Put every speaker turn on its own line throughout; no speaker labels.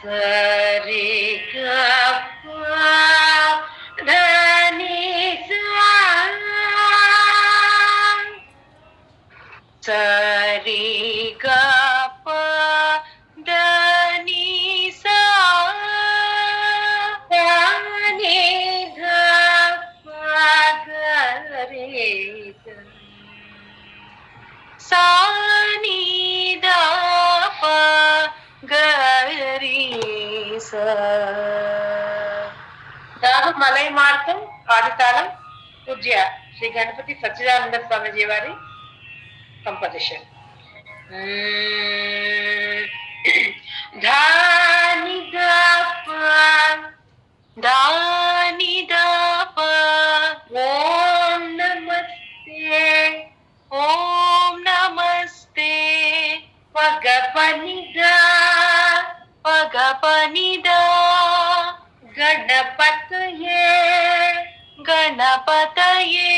ಸರಿ ಗಪ್ಪ ಧನಿ ಸರಿ ಗಪ್ಪ ಧನಿ ಧನಿ ಗಪ್ಪ ಗರಿ ಸಾನಿ ದಪ ಗರಿ దాని మలై మార్గం ఆదితాళం పూజ్య శ్రీ గణపతి సచ్చిదానంద స్వామిజీ వారి కంపోజిషన్. ధాని దప ధాని దప ఓం నమస్తే ఓం నమస్తే పగపనిదా పగపనిదా ಗಣಪತಯೇ ಗಣಪತಯೇ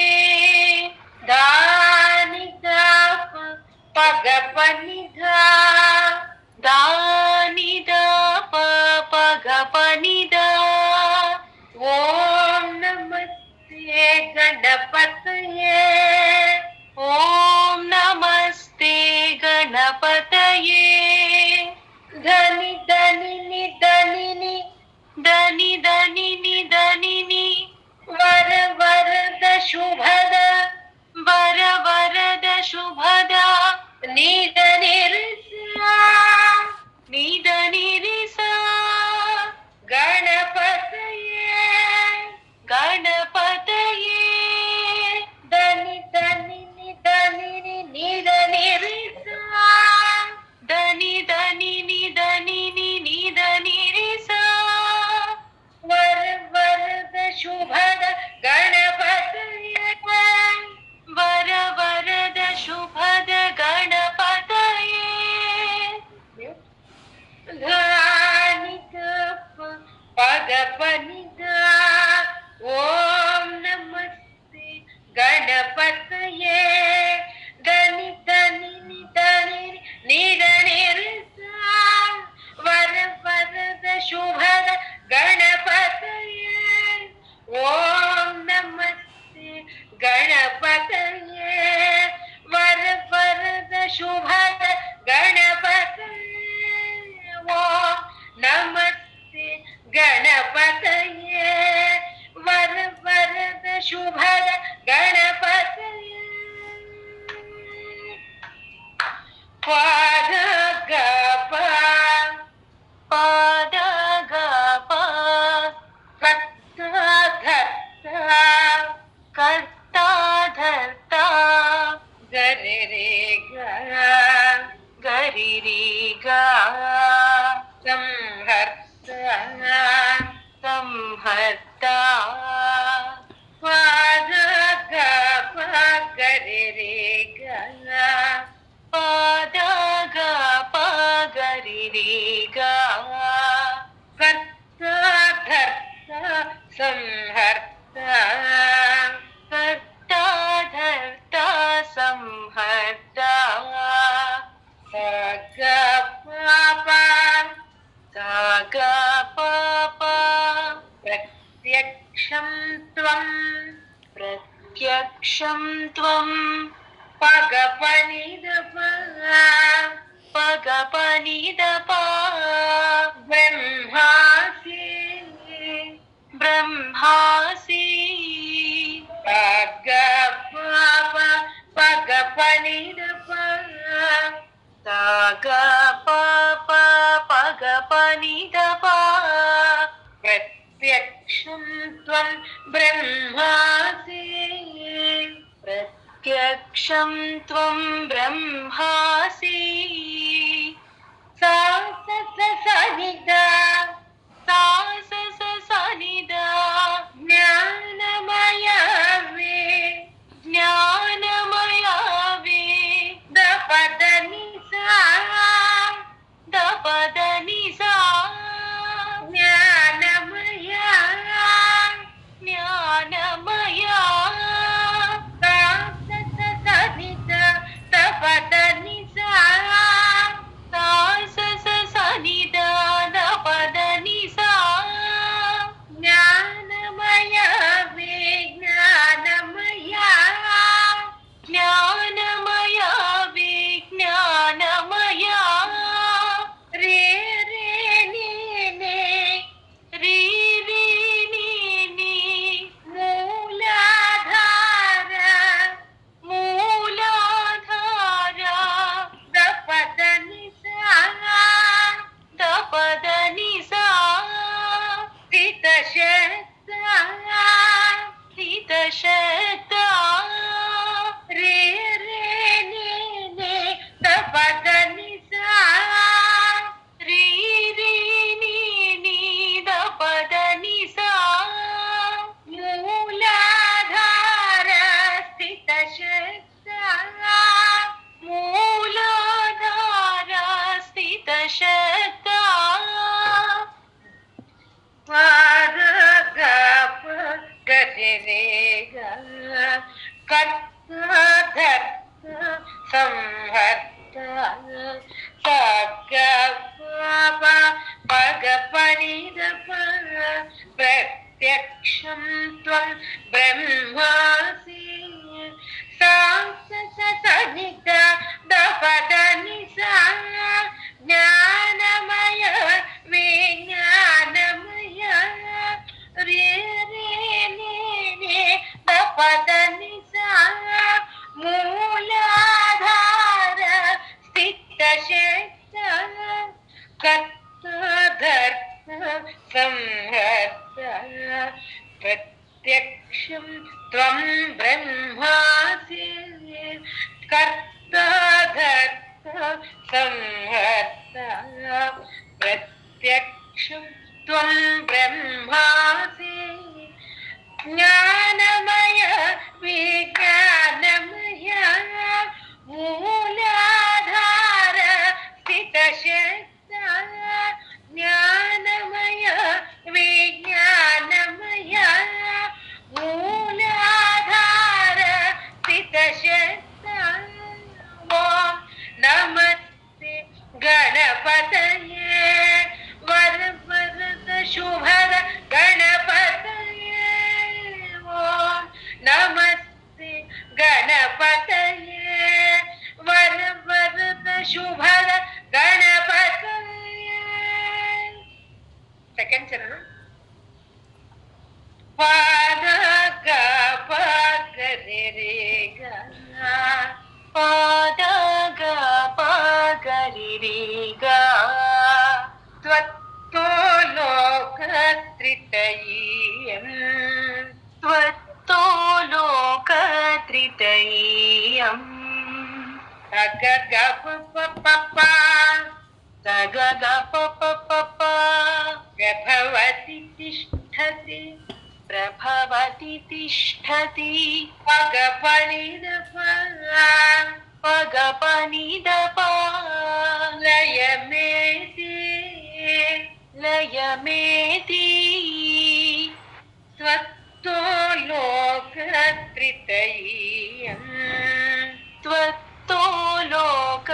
ದಾನಿದ ಪಗಪನಿದ ದಾನಿದ ಪಗಪನಿದ ಓಂ ನಮಸ್ತೆ ಗಣಪತಯೇ ಓಂ ನಮಸ್ತೆ ಗಣಪತಯೇ ಧನಿ ಧನಿ ನಿ ಧನಿ ನಿ ಧನಿ ಧನಿ ನಿ ಧನಿ ನಿ ವರ ವರದ ಶುಭದ ವರ ವರದ ಶುಭದ ನಿಧ ನಿರಿಸ ನಿಧ ನಿರಿಸ ಗಣಪತಯೇ ಗಣಪತಯೇ ಧನಿ ಧನಿ ನಿ ಧನಿ ನಿ ನಿಧ ನಿರಿಸ ಧನಿ ಧನಿ ನಿ ಧನಿ ನಿ ನಿಧ ನಿರಿಸ ವರ ವರದ ಶುಭದ ಗಣಪತಯೇ ವರ ವರದ ಶುಭದ ಗಣಪತಯೇ ಧಾನಿಕ ಪಗಪನಿದ ಓಂ ನಮಸ್ತೆ ಗಣಪತಯೇ ಧನಿ ಧನಿ ನಿ ಧನಿ ನಿಧ ನಿರಿಸ ವರ ವರದ ಶುಭದ ಗಣಪತಯೇ ಓಂ ನಮಸ್ತೆ ಗಣಪತಯೇ ವರ ವರದ ಶುಭದ ಗಣಪತಯೇ ಓಂ ನಮಸ್ತೆ ಗಣಪತಯೇ ವರ ವರದ ಶುಭದ ಗಣಪತಯೇ ಪಾದ ಗಪ ಪಾದ ಗಪ ಕರ್ತ ಧರ್ತ ಕರ್ತ ಧರ್ತ ಗರಿ ರೇ ಗರಿ ರೇ ಗ ಸಂಹರ್ತ ಸಂಹರ್ತ ಪಾದ ಗಪ ಗರಿ ರೇ ಗ ಪಾದ ಗಪ ಗರಿ ರೇ ಗ ಕರ್ತ ಧರ್ತ ಸಂಹರ್ತ ಕರ್ತ ಧರ್ತ ಸಂಹರ್ತ ಗ ಪಾಪ ಗ ಪಾಪ ಪ್ರತ್ಯಕ್ಷಂ ತ್ವಂ ಪ್ರತ್ಯಕ್ಷಂ ತ್ವಂ ಪಗಪನಿದ ಪಗಪನಿದ ಬ್ರಹ್ಮಾಸಿ ಬ್ರಹ್ಮಾಸಿ ಪಗ ಪಾಪ ಪಗಪನಿದ ಗ ಪಾಪ ಪಗಪನಿದ ಪ್ರತ್ಯಕ್ಷಂ ತ್ವಂ ಬ್ರಹ್ಮಾಸಿ ಪ್ರತ್ಯಕ್ಷಂ ತ್ವಂ ಬ್ರಹ್ಮಾಸಿ ಸಾ ಸ ಸ ಸ ನಿ ದ ಸಾ ಸ ಸ ಸ ನಿ ದ ಜ್ಞಾನಮಯವೇ ಜ್ಞಾನಮಯವೇ ದ ಪದ ನಿ ಸಾ ದ ಪದ ನಿ ಸಾ ಜ್ಞಾನಮಯ ಜ್ಞಾನಮಯ ಪದ ನಿ ಸಾ ಸ ಸ ಸ ನಿ ದ पनिदप प्रत्यक्षं त्वं ब्रह्मासि सनिधा दपदनिसा ज्ञानमय विज्ञानमय रे रे ने दपदनिसा मूलाधार स्थितशक्त कर्ता संहर्ता प्रत्यक्षं त्वं ब्रह्मासि कर्ता धर्ता संहर्ता प्रत्यक्षं त्वं ब्रह्मासि ज्ञानमय विज्ञानमय मूलाधार स्थितशक्त ज्ञानमय विज्ञानमय मूलाधार स्थितशक्त ओम नमस्ते गणपतये वरवरद शुभद गणपतये ओम नमस्ते गणपतये वरवरद शुभद गणपतये सेकंड चरण पाद ग प ग रे रे ग पाद ग प ग रे रे ग त्वत्तो लोकत्रितय्यम् त्वत्तो लोकत्रितय्यम् ग ग प प प प ग ग ग प प प प प्रभवति तिष्ठति प्रभवति तिष्ठति पगपनिदप पगपनिदप लयमेति लयमेति त्वत्तो लोकत्रितय्यम् त्वत्तो लोकत्रितय्यम्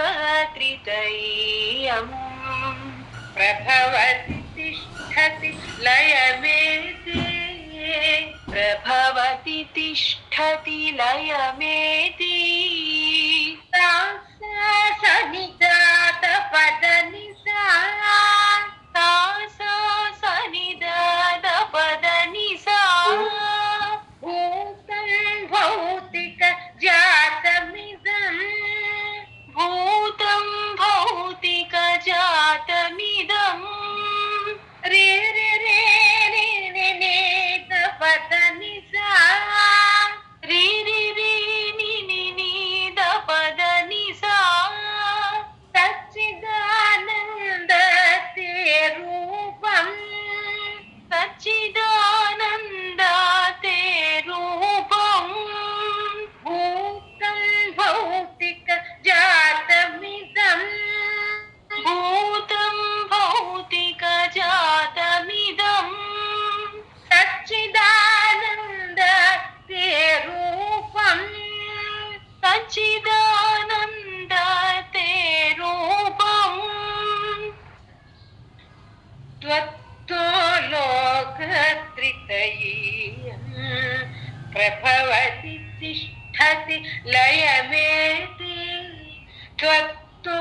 प्रभवति तिष्ठति लयमेति प्रभवति तिष्ठति लयमेति सनिधा दपदनिसा सनिधा दपदनिसा भूतं भौतिक जातमिदं भूतं भौतिक जातमिदं रे रे रे रे रे ने दपदनिसा रे रे रे नि नि नि दपदनिसा सच्चिदानन्द ते रूपं सच्चिदानन्द ते रूपं भूतं भौतिक जातमिदं भूतं भौतिक जातमिदं सच्चिदानन्द ते रूपं सच्चिदानन्द ते रूपं त्वत्तो लोकत्रितय्यम् प्रभवति तिष्ठति लयमेति त्वत्तो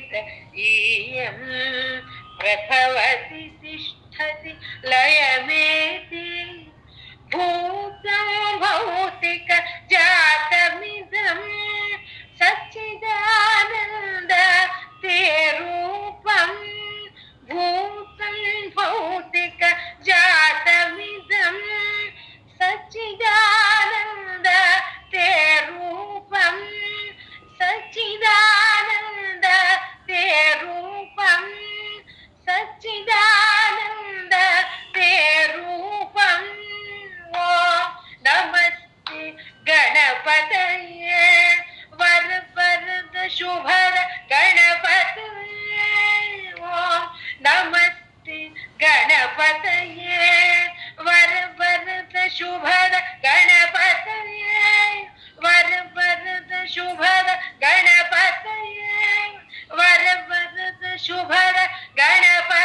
लोकत्रितय्यम् प्रभवति तिष्ठति लयमेति भूतं भौतिक जातमिदं सच्चिदानन्द ते रूपं भूतं भौतिक जातमिदं सच्चिदानन्द ते रूपं सच्चिदानन्द ते रूपं सच्चिदानन्द ते रूपं ಗಣಪತಿ